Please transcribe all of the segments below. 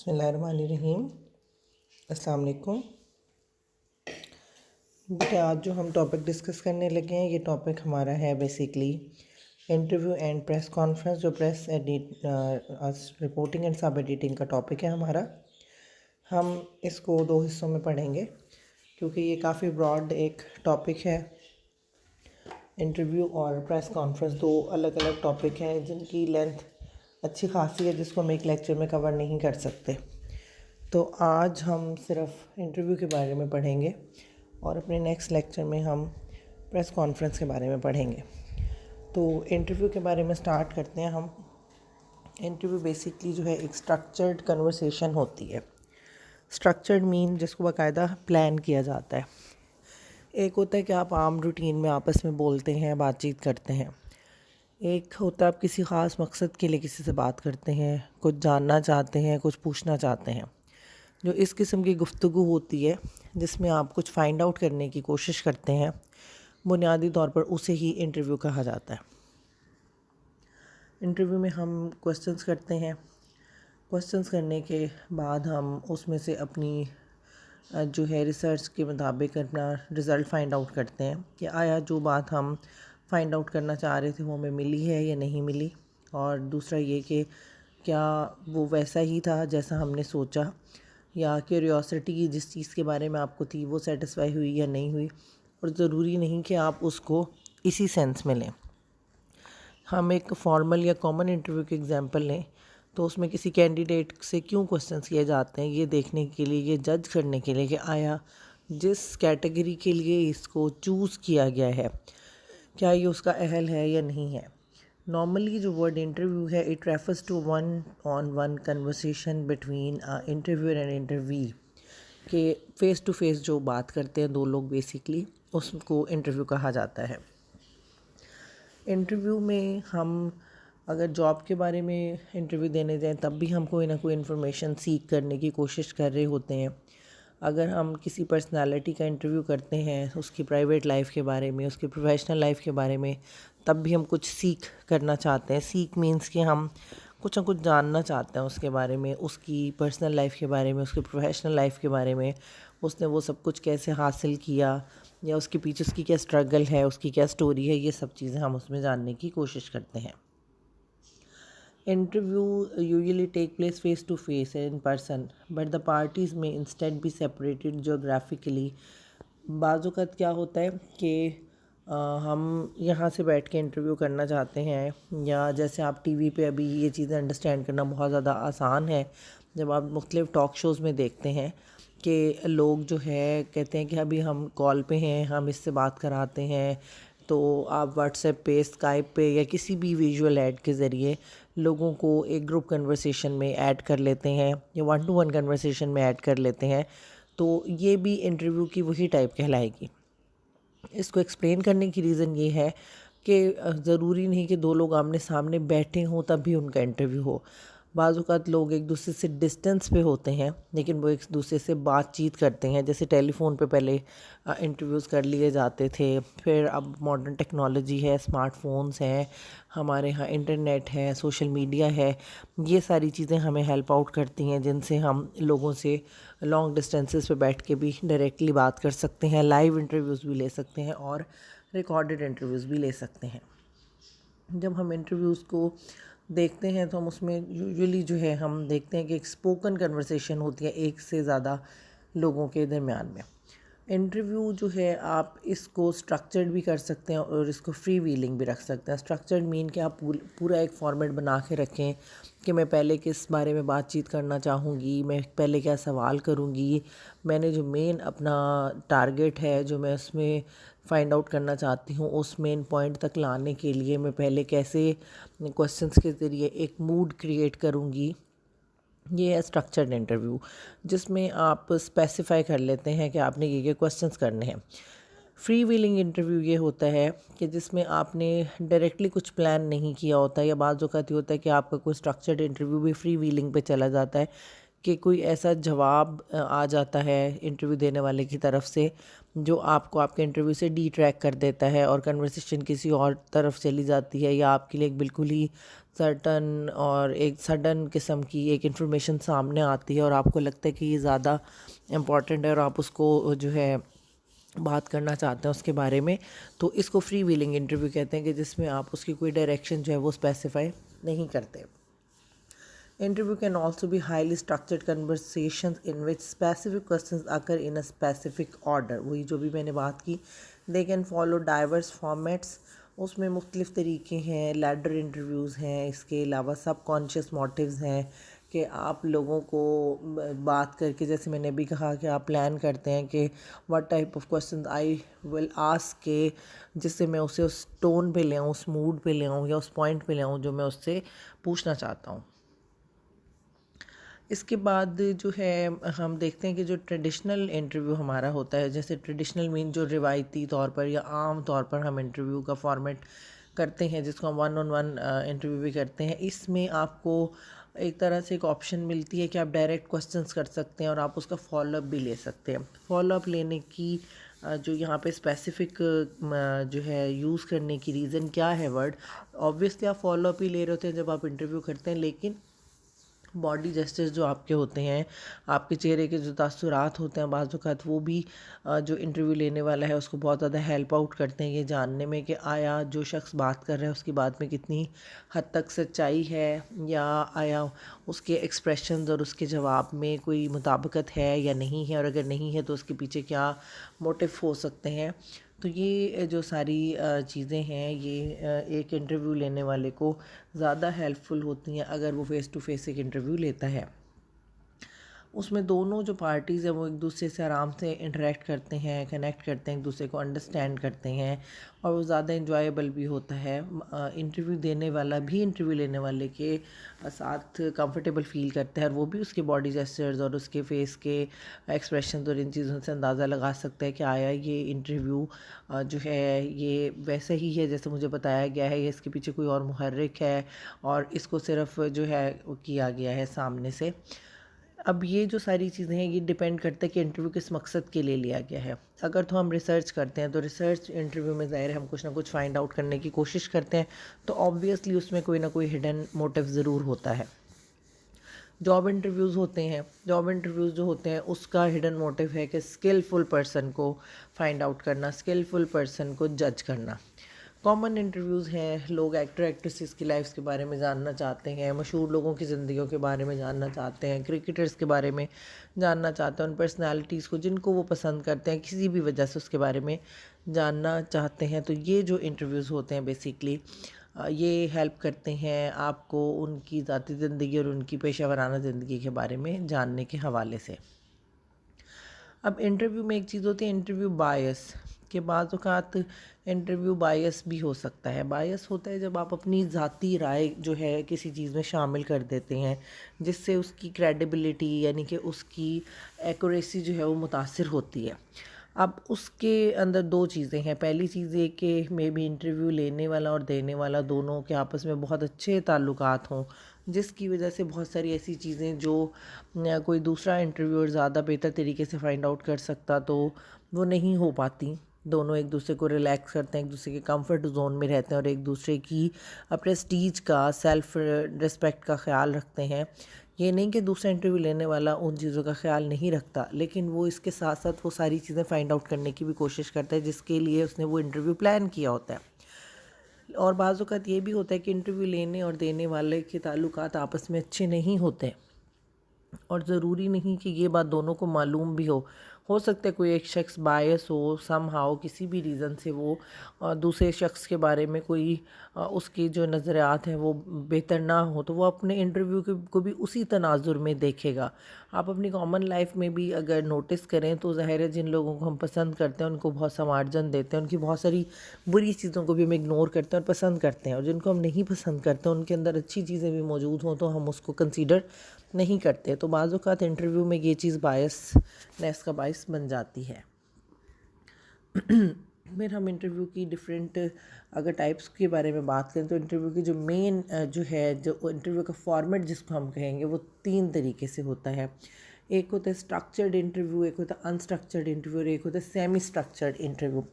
बिस्मिल्लाहिर्रहमानिर्रहीम। अस्सलाम वालेकुम। बेटा, आज जो हम टॉपिक डिस्कस करने लगे हैं, ये टॉपिक हमारा है basically interview and press conference. जो प्रेस रिपोर्टिंग एंड सब एडिटिंग का टॉपिक है हमारा। हम इसको दो हिस्सों में पढ़ेंगे क्योंकि ये काफ़ी ब्रॉड एक टॉपिक है। इंटरव्यू और प्रेस कॉन्फ्रेंस दो अलग अलग टॉपिक हैं जिनकी लेंथ अच्छी खासी है, जिसको हम एक लेक्चर में कवर नहीं कर सकते। तो आज हम सिर्फ इंटरव्यू के बारे में पढ़ेंगे और अपने नेक्स्ट लेक्चर में हम प्रेस कॉन्फ्रेंस के बारे में पढ़ेंगे। तो इंटरव्यू के बारे में स्टार्ट करते हैं हम। इंटरव्यू बेसिकली जो है एक स्ट्रक्चर्ड कन्वर्सेशन होती है। स्ट्रक्चर्ड मीन जिसको बाकायदा प्लान किया जाता है। एक होता है कि आप आम रूटीन में आपस में बोलते हैं, बातचीत करते हैं। एक होता है आप किसी ख़ास मकसद के लिए किसी से बात करते हैं, कुछ जानना चाहते हैं, कुछ पूछना चाहते हैं। जो इस किस्म की गुफ्तगू होती है जिसमें आप कुछ फ़ाइंड आउट करने की कोशिश करते हैं, बुनियादी तौर पर उसे ही इंटरव्यू कहा जाता है। इंटरव्यू में हम क्वेश्चंस करते हैं। क्वेश्चंस करने के बाद हम उसमें से अपनी जो है रिसर्च के मुताबिक अपना रिज़ल्ट फ़ाइंड आउट करते हैं कि आया जो बात हम फ़ाइंड आउट करना चाह रहे थे वो हमें मिली है या नहीं मिली। और दूसरा ये कि क्या वो वैसा ही था जैसा हमने सोचा, या क्यूरियोसिटी जिस चीज़ के बारे में आपको थी वो सेटिस्फाई हुई या नहीं हुई। और ज़रूरी नहीं कि आप उसको इसी सेंस में लें। हम एक फॉर्मल या कॉमन इंटरव्यू के एग्जांपल लें तो उसमें किसी कैंडिडेट से क्यों क्वेश्चंस किए जाते हैं, ये देखने के लिए, ये जज करने के लिए कि आया जिस कैटेगरी के लिए इसको चूज़ किया गया है क्या ये उसका अहल है या नहीं है। नॉर्मली जो वर्ड इंटरव्यू है, it refers to one on one conversation between interviewer and interview, के फ़ेस टू फेस जो बात करते हैं दो लोग, बेसिकली उसको इंटरव्यू कहा जाता है। इंटरव्यू में हम अगर जॉब के बारे में इंटरव्यू देने जाएं तब भी हम कोई ना कोई इन्फॉर्मेशन सीख करने की कोशिश कर रहे होते हैं। अगर हम किसी पर्सनालिटी का इंटरव्यू करते हैं, उसकी प्राइवेट लाइफ के बारे में, उसकी प्रोफेशनल लाइफ के बारे में, तब भी हम कुछ सीख करना चाहते हैं। सीख मीन्स कि हम कुछ ना कुछ जानना चाहते हैं उसके बारे में, उसकी पर्सनल लाइफ के बारे में, उसकी प्रोफेशनल लाइफ के बारे में, उसने वो सब कुछ कैसे हासिल किया या उसके पीछे उसकी क्या स्ट्रगल है, उसकी क्या स्टोरी है। ये सब चीज़ें हम उसमें जानने की कोशिश करते हैं। Interview usually take place face to face and in person, but the parties may instead be separated geographically. बाज़ वक़्त क्या होता है कि हम यहाँ से बैठ के इंटरव्यू करना चाहते हैं, या जैसे आप टीवी पे अभी ये चीज़ें अंडरस्टैंड करना बहुत ज़्यादा आसान है जब आप मुख्तलिफ़ टॉक शोज़ में देखते हैं कि लोग जो है कहते हैं कि अभी हम कॉल पे हैं, हम इससे बात कराते हैं। तो आप व्हाट्सएप पे, स्काइप पे या किसी भी विजुअल ऐड के ज़रिए लोगों को एक ग्रुप कन्वर्सेशन में ऐड कर लेते हैं या वन टू वन कन्वर्सेशन में ऐड कर लेते हैं। तो ये भी इंटरव्यू की वही टाइप कहलाएगी। इसको एक्सप्लेन करने की रीज़न ये है कि ज़रूरी नहीं कि दो लोग आमने सामने बैठे हों तब भी उनका इंटरव्यू हो। बाज़ औक़ात लोग एक दूसरे से डिस्टेंस पे होते हैं लेकिन वो एक दूसरे से बातचीत करते हैं। जैसे टेलीफ़ोन पे पहले इंटरव्यूज़ कर लिए जाते थे, फिर अब मॉडर्न टेक्नोलॉजी है, स्मार्टफोन्स हैं, हमारे यहाँ इंटरनेट है, सोशल मीडिया है। ये सारी चीज़ें हमें हेल्प आउट करती हैं जिनसे हम लोगों से लॉन्ग डिस्टेंसेस पे बैठ के भी डायरेक्टली बात कर सकते हैं, लाइव इंटरव्यूज़ भी ले सकते हैं और रिकॉर्डेड इंटरव्यूज़ भी ले सकते हैं। जब हम इंटरव्यूज़ को देखते हैं तो हम उसमें यूजुअली जो है हम देखते हैं कि एक स्पोकन कन्वर्सेशन होती है एक से ज़्यादा लोगों के दरमियान में। इंटरव्यू जो है आप इसको स्ट्रक्चर्ड भी कर सकते हैं और इसको फ्री व्हीलिंग भी रख सकते हैं। स्ट्रक्चर्ड मीन कि आप पूरा एक फॉर्मेट बना के रखें कि मैं पहले किस बारे में बातचीत करना चाहूँगी, मैं पहले क्या सवाल करूँगी, मैंने जो मेन अपना टारगेट है जो मैं उसमें फ़ाइंड आउट करना चाहती हूँ उस मेन पॉइंट तक लाने के लिए मैं पहले कैसे क्वेश्चंस के ज़रिए एक मूड क्रिएट करूँगी। ये है स्ट्रक्चर्ड इंटरव्यू, जिसमें आप स्पेसिफाई कर लेते हैं कि आपने ये क्वेश्चंस करने हैं। फ्री व्हीलिंग इंटरव्यू ये होता है कि जिसमें आपने डायरेक्टली कुछ प्लान नहीं किया होता, या बाज़ वक़्त ये होता है कि आपका कोई स्ट्रक्चर्ड इंटरव्यू भी फ्री व्हीलिंग पे चला जाता है कि कोई ऐसा जवाब आ जाता है इंटरव्यू देने वाले की तरफ से जो आपको आपके इंटरव्यू से डी ट्रैक कर देता है और कन्वर्सेशन किसी और तरफ चली जाती है, या आपके लिए एक बिल्कुल ही सर्टन और एक सडन किस्म की एक इन्फॉर्मेशन सामने आती है और आपको लगता है कि ये ज़्यादा इम्पॉर्टेंट है और आप उसको जो है बात करना चाहते हैं उसके बारे में, तो इसको फ्री व्हीलिंग इंटरव्यू कहते हैं कि जिसमें आप उसकी कोई डायरेक्शन जो है वो स्पेसिफाई नहीं करते। Interview can also be highly structured conversations in which specific questions occur in a specific order। वही जो भी मैंने बात की, they can follow diverse formats। उसमें मुख्तलिफ़ तरीके हैं, लैडर इंटरव्यूज़ हैं, इसके अलावा सबकॉन्शियस मोटिव्स हैं कि आप लोगों को बात करके, जैसे मैंने अभी कहा कि आप प्लान करते हैं कि what type of question I will ask के, जिससे मैं उसे उस टोन पे ले आऊँ, उस मूड पे ले आऊँ या उस पॉइंट पे ले आऊँ जो मैं उससे पूछना चाहता हूँ। इसके बाद जो है हम देखते हैं कि जो ट्रेडिशनल इंटरव्यू हमारा होता है, जैसे ट्रेडिशनल मीन जो रिवायती तौर पर या आम तौर पर हम इंटरव्यू का फॉर्मेट करते हैं, जिसको हम वन ऑन वन इंटरव्यू भी करते हैं, इसमें आपको एक तरह से एक ऑप्शन मिलती है कि आप डायरेक्ट क्वेश्चंस कर सकते हैं और आप उसका फॉलोअप भी ले सकते हैं। फॉलोअप लेने की जो यहाँ पे स्पेसिफिक जो है यूज़ करने की रीज़न क्या है वर्ड, ऑब्वियसली आप फॉलोअप ही ले रहे होते हैं जब आप इंटरव्यू करते हैं, लेकिन बॉडी जेस्चर्स जो आपके होते हैं, आपके चेहरे के जो तासुरात होते हैं बाज़ औक़ात वो भी जो इंटरव्यू लेने वाला है उसको बहुत ज़्यादा हेल्प आउट करते हैं ये जानने में कि आया जो शख्स बात कर रहा है उसकी बात में कितनी हद तक सच्चाई है, या आया उसके एक्सप्रेशंस और उसके जवाब में कोई मुताबिकत है या नहीं है, और अगर नहीं है तो उसके पीछे क्या मोटिव हो सकते हैं। तो ये जो सारी चीज़ें हैं ये एक इंटरव्यू लेने वाले को ज़्यादा हेल्पफुल होती हैं अगर वो फ़ेस टू फ़ेस एक इंटरव्यू लेता है। उसमें दोनों जो पार्टीज़ हैं वो एक दूसरे से आराम से इंटरेक्ट करते हैं, कनेक्ट करते हैं, एक दूसरे को अंडरस्टैंड करते हैं और वो ज़्यादा इंजॉयबल भी होता है। इंटरव्यू देने वाला भी इंटरव्यू लेने वाले के साथ कंफर्टेबल फ़ील करता है और वो भी उसके बॉडी जेस्चर्स और उसके फेस के एक्सप्रेशन और इन चीज़ों से अंदाज़ा लगा सकता है कि आया ये इंटरव्यू जो है ये वैसा ही है जैसे मुझे बताया गया है या इसके पीछे कोई और मुहर्रिक है और इसको सिर्फ जो है वो किया गया है सामने से। अब ये जो सारी चीज़ें हैं ये डिपेंड करता है कि इंटरव्यू किस मकसद के लिए लिया गया है। अगर तो हम रिसर्च करते हैं तो रिसर्च इंटरव्यू में ज़ाहिर है हम कुछ ना कुछ फाइंड आउट करने की कोशिश करते हैं, तो ऑब्वियसली उसमें कोई ना कोई हिडन मोटिव ज़रूर होता है। जॉब इंटरव्यूज़ होते हैं, जॉब इंटरव्यूज़ जो होते हैं उसका हिडन मोटिव है कि स्किलफुल पर्सन को फाइंड आउट करना, स्किलफुल पर्सन को जज करना। कॉमन इंटरव्यूज़ हैं, लोग एक्टर एक्ट्रेसेस की लाइफ्स के बारे में जानना चाहते हैं, मशहूर लोगों की ज़िंदगियों के बारे में जानना चाहते हैं, क्रिकेटर्स के बारे में जानना चाहते हैं, उन पर्सनालिटीज़ को जिनको वो पसंद करते हैं किसी भी वजह से उसके बारे में जानना चाहते हैं। तो ये जो इंटरव्यूज़ होते हैं बेसिकली ये हेल्प करते हैं आपको उनकी ज़ाती ज़िंदगी और उनकी पेशा वराना ज़िंदगी के बारे में जानने के हवाले से। अब इंटरव्यू में एक चीज़ होती है इंटरव्यू बायस, के बाज़ औक़ात इंटरव्यू बायस भी हो सकता है। बायस होता है जब आप अपनी ज़ाती राय जो है किसी चीज़ में शामिल कर देते हैं जिससे उसकी क्रेडिबिलिटी यानी कि उसकी एक्यूरेसी जो है वो मुतासिर होती है। अब उसके अंदर दो चीज़ें हैं, पहली चीज़ ये कि मे बी इंटरव्यू लेने वाला और देने वाला दोनों के आपस में बहुत अच्छे ताल्लुकात हों, जिसकी वजह से बहुत सारी ऐसी चीज़ें जो कोई दूसरा इंटरव्यूअर ज़्यादा बेहतर तरीके से फाइंड आउट कर सकता तो वो नहीं हो पाती। दोनों एक दूसरे को रिलैक्स करते हैं, एक दूसरे के कंफर्ट जोन में रहते हैं और एक दूसरे की प्रेस्टीज का, सेल्फ रिस्पेक्ट का ख्याल रखते हैं। ये नहीं कि दूसरा इंटरव्यू लेने वाला उन चीज़ों का ख्याल नहीं रखता, लेकिन वो इसके साथ साथ वो सारी चीज़ें फाइंड आउट करने की भी कोशिश करता है जिसके लिए उसने वो इंटरव्यू प्लान किया होता है। और बाज़ औक़ात ये भी होता है कि इंटरव्यू लेने और देने वाले के ताल्लुकात आपस में अच्छे नहीं होते और ज़रूरी नहीं कि ये बात दोनों को मालूम भी हो सकता है कोई एक शख्स बायस हो समहाउ किसी भी रीज़न से वो दूसरे शख्स के बारे में कोई उसकी जो नज़रियात हैं वो बेहतर ना हो, तो वो अपने इंटरव्यू को भी उसी तनाजुर में देखेगा। आप अपनी कॉमन लाइफ में भी अगर नोटिस करें तो ज़ाहिर है जिन लोगों को हम पसंद करते हैं उनको बहुत समार्जन देते हैं, उनकी बहुत सारी बुरी चीज़ों को भी हम इग्नोर करते हैं और पसंद करते हैं, और जिनको हम नहीं पसंद करते उनके अंदर अच्छी चीज़ें भी मौजूद हों तो हम उसको कंसीडर नहीं करते। तो बाज़ औक़ात इंटरव्यू में ये चीज़ बायसनेस का बायस बन जाती है। फिर हम इंटरव्यू की डिफरेंट अगर टाइप्स के बारे में बात करें तो इंटरव्यू की जो मेन जो है जो इंटरव्यू का फॉर्मेट जिसको हम कहेंगे वो 3 तरीके से होता है। एक होता है स्ट्रक्चर्ड इंटरव्यू, एक होता है अनस्ट्रक्चर्ड इंटरव्यू और एक होता है semi structured interview.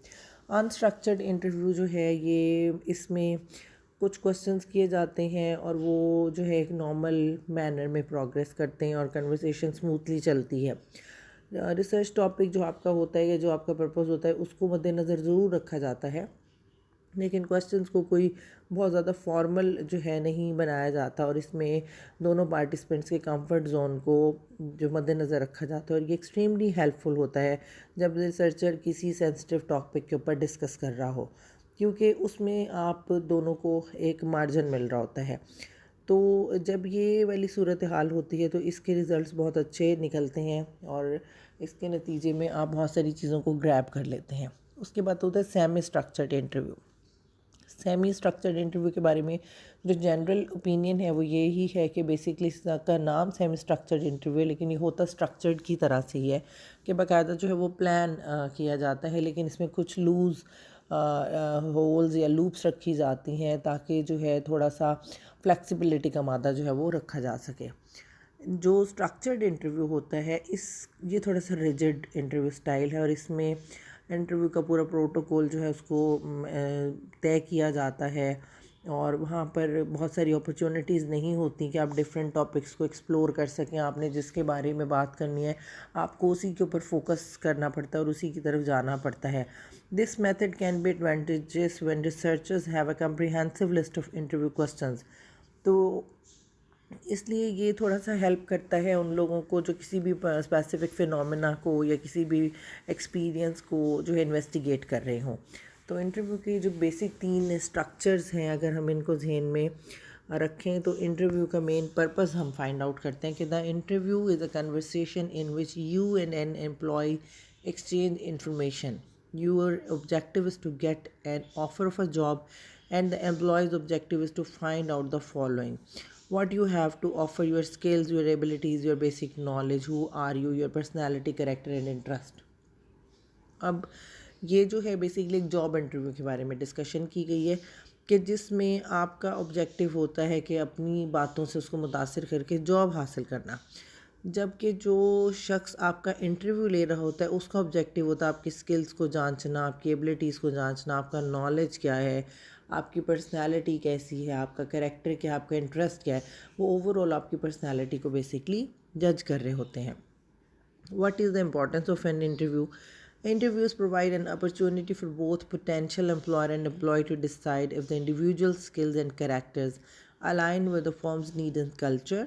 Unstructured interview जो है ये इसमें कुछ क्वेश्चंस किए जाते हैं और वो जो है एक नॉर्मल मैनर में प्रोग्रेस करते हैं और कन्वर्सेशन स्मूथली चलती है। रिसर्च टॉपिक जो आपका होता है या जो आपका पर्पस होता है उसको मद्देनज़र ज़रूर रखा जाता है, लेकिन क्वेश्चंस को कोई बहुत ज़्यादा फॉर्मल जो है नहीं बनाया जाता और इसमें दोनों पार्टिसिपेंट्स के कंफर्ट जोन को जो मद्देनज़र रखा जाता है। और ये एक्सट्रीमली हेल्पफुल होता है जब रिसर्चर किसी सेंसिटिव टॉपिक के ऊपर डिस्कस कर रहा हो, क्योंकि उसमें आप दोनों को एक मार्जिन मिल रहा होता है। तो जब ये वाली सूरत हाल होती है तो इसके रिज़ल्ट्स बहुत अच्छे निकलते हैं और इसके नतीजे में आप बहुत सारी चीज़ों को ग्रैब कर लेते हैं। उसके बाद होता है semi structured interview. Semi structured interview के बारे में जो जनरल ओपिनियन है वो ये ही है कि बेसिकली इसका नाम सेमी स्ट्रक्चर्ड इंटरव्यू है, लेकिन ये होता स्ट्रक्चर्ड की तरह से ही है कि बाकायदा जो है वो प्लान किया जाता है, लेकिन इसमें कुछ लूज़ होल्स या लूप्स रखी जाती हैं ताकि जो है थोड़ा सा फ्लेक्सिबिलिटी का मादा जो है वो रखा जा सके। जो स्ट्रक्चर्ड इंटरव्यू होता है ये थोड़ा सा रिजिड इंटरव्यू स्टाइल है और इसमें इंटरव्यू का पूरा प्रोटोकॉल जो है उसको तय किया जाता है और वहाँ पर बहुत सारी अपॉर्चुनिटीज़ नहीं होती कि आप डिफरेंट टॉपिक्स को एक्सप्लोर कर सकें। आपने जिसके बारे में बात करनी है आपको उसी के ऊपर फोकस करना पड़ता है और उसी की तरफ जाना पड़ता है। This method can be advantages when researchers have a comprehensive list of interview questions. तो इसलिए ये थोड़ा सा हेल्प करता है उन लोगों को जो किसी भी स्पेसिफिक फिनोमेना को या किसी भी एक्सपीरियंस को जो है इन्वेस्टिगेट कर रहे हों। तो इंटरव्यू के जो बेसिक 3 स्ट्रक्चर्स हैं अगर हम इनको जहन में रखें तो इंटरव्यू का मेन पर्पस हम फाइंड आउट करते हैं कि the interview is a conversation in which you and an employ exchange information. Your objective is to get an offer of a job and the employee's objective is to find out the following: what you have to offer, your skills, your abilities, your basic knowledge, who are you, your personality, character and interest. अब ये जो है basically एक job interview के बारे में discussion की गई है कि जिसमें आपका ऑब्जेक्टिव होता है कि अपनी बातों से उसको मुतासिर करके जॉब हासिल करना, जबकि जो शख्स आपका इंटरव्यू ले रहा होता है उसका ऑब्जेक्टिव होता है आपकी स्किल्स को जांचना, आपकी एबिलिटीज़ को जांचना, आपका नॉलेज क्या है, आपकी पर्सनालिटी कैसी है, आपका कैरेक्टर क्या है, आपका इंटरेस्ट क्या है। वो ओवरऑल आपकी पर्सनालिटी को बेसिकली जज कर रहे होते हैं। What is the importance of an interview? Interviews provide an opportunity for both potential employer and employee to decide if the individual's skills and characters align with the firm's need and culture.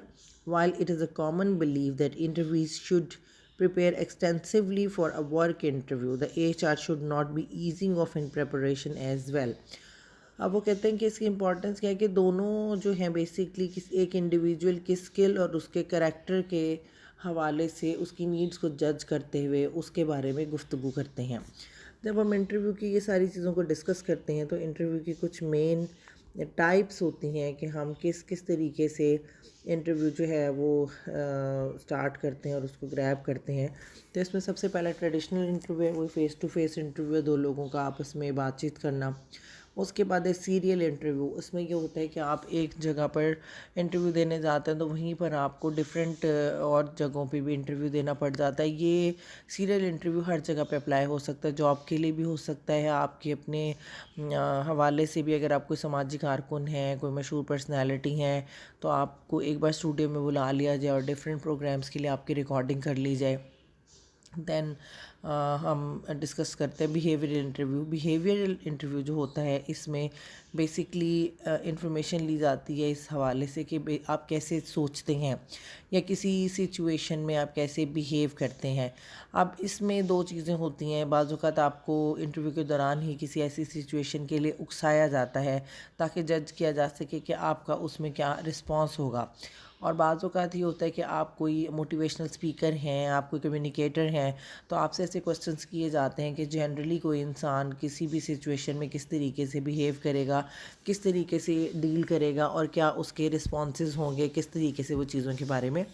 While it is a common belief that interviewees should prepare extensively for a work interview, the HR should not be easing off in preparation as well. अब वो कहते हैं कि इसकी importance क्या है कि दोनों जो हैं बेसिकली एक इंडिविजुअल की स्किल और उसके करैक्टर के हवाले से उसकी नीड्स को जज करते हुए उसके बारे में गुफ्तगू करते हैं। जब हम इंटरव्यू की ये सारी चीज़ों को डिस्कस करते हैं तो इंटरव्यू की कुछ मेन टाइप्स होती हैं कि हम किस किस तरीके से इंटरव्यू जो है वो स्टार्ट करते हैं और उसको ग्रैब करते हैं। तो इसमें सबसे पहला ट्रेडिशनल इंटरव्यू है, वो फेस टू फेस इंटरव्यू है, दो लोगों का आपस में बातचीत करना। उसके बाद है सीरियल इंटरव्यू। उसमें ये होता है कि आप एक जगह पर इंटरव्यू देने जाते हैं तो वहीं पर आपको डिफरेंट और जगहों पे भी इंटरव्यू देना पड़ जाता है। ये सीरियल इंटरव्यू हर जगह पे अप्लाई हो सकता है, जॉब के लिए भी हो सकता है, आपके अपने हवाले से भी। अगर आप कोई सामाजिक कारकुन हैं, कोई मशहूर पर्सनैलिटी हैं, तो आपको एक बार स्टूडियो में बुला लिया जाए और डिफरेंट प्रोग्राम्स के लिए आपकी रिकॉर्डिंग कर ली जाए। दैन हम डिस्कस करते हैं बिहेवियरल इंटरव्यू। बिहेवियरल इंटरव्यू जो होता है इसमें बेसिकली इंफॉर्मेशन ली जाती है इस हवाले से कि आप कैसे सोचते हैं या किसी सिचुएशन में आप कैसे बिहेव करते हैं। अब इसमें दो चीज़ें होती हैं। बाज़ औक़ात आपको इंटरव्यू के दौरान ही किसी ऐसी सिचुएशन के लिए उकसाया जाता है ताकि जज किया जा सके कि आपका उसमें क्या रिस्पॉन्स होगा। और बाज़ औक़ात ये होता है कि आप कोई मोटिवेशनल स्पीकर हैं, आप कोई कम्युनिकेटर हैं, तो आपसे ऐसे क्वेश्चंस किए जाते हैं कि जनरली कोई इंसान किसी भी सिचुएशन में किस तरीके से बिहेव करेगा, किस तरीके से डील करेगा और क्या उसके रिस्पॉन्सेस होंगे, किस तरीके से वो चीज़ों के बारे में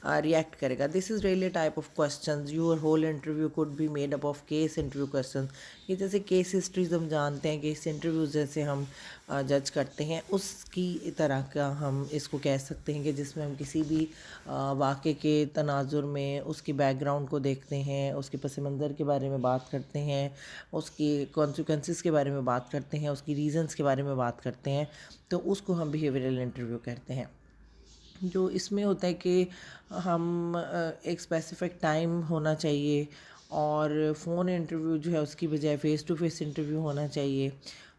रिएक्ट करेगा. This is really type of questions. Your whole interview could be made up of case interview question. ये जैसे केस हिस्ट्रीज हम जानते हैं, केस इंटरव्यूज जैसे हम जज करते हैं, उसकी तरह का हम इसको कह सकते हैं कि जिसमें हम किसी भी वाक़े के तनाजुर में उसकी बैकग्राउंड को देखते हैं, उसके पस मंज़र के बारे में बात करते हैं, उसकी कॉन्सिक्वेंसेस के बारे में बात करते हैं, उसकी रीज़न्स के बारे में बात करते हैं, तो उसको हम बिहेवियरल इंटरव्यू कहते हैं. जो इसमें होता है कि हम एक स्पेसिफिक टाइम होना चाहिए, और फ़ोन इंटरव्यू जो है उसकी बजाय फ़ेस टू फेस इंटरव्यू होना चाहिए,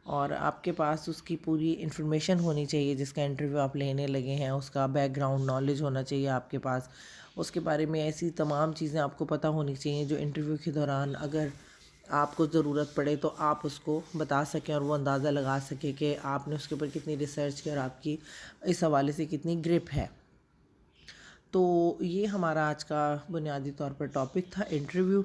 और आपके पास उसकी पूरी इन्फॉर्मेशन होनी चाहिए जिसका इंटरव्यू आप लेने लगे हैं, उसका बैकग्राउंड नॉलेज होना चाहिए आपके पास, उसके बारे में ऐसी तमाम चीज़ें आपको पता होनी चाहिए जो इंटरव्यू के दौरान अगर आपको ज़रूरत पड़े तो आप उसको बता सकें और वो अंदाज़ा लगा सके कि आपने उसके ऊपर कितनी रिसर्च की और आपकी इस हवाले से कितनी ग्रिप है. तो ये हमारा आज का बुनियादी तौर पर टॉपिक था, इंटरव्यू.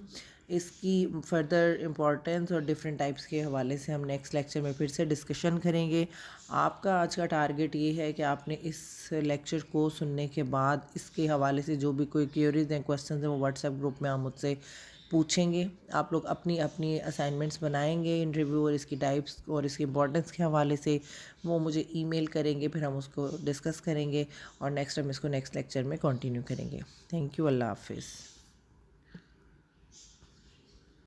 इसकी फर्दर इम्पोर्टेंस और डिफरेंट टाइप्स के हवाले से हम नेक्स्ट लेक्चर में फिर से डिस्कशन करेंगे. आपका आज का टारगेट ये है कि आपने इस लेक्चर को सुनने के बाद इसके हवाले से जो भी कोई क्वेरीज हैं, क्वेश्चन हैं, वो व्हाट्सएप ग्रुप में आप मुझसे पूछेंगे. आप लोग अपनी अपनी असाइनमेंट्स बनाएंगे इंटरव्यू और इसकी टाइप्स और इसकी इंपॉर्टेंस के हवाले से, वो मुझे ईमेल करेंगे, फिर हम उसको डिस्कस करेंगे और नेक्स्ट हम इसको नेक्स्ट लेक्चर में कंटिन्यू करेंगे. Thank you. अल्लाह हाफिज़.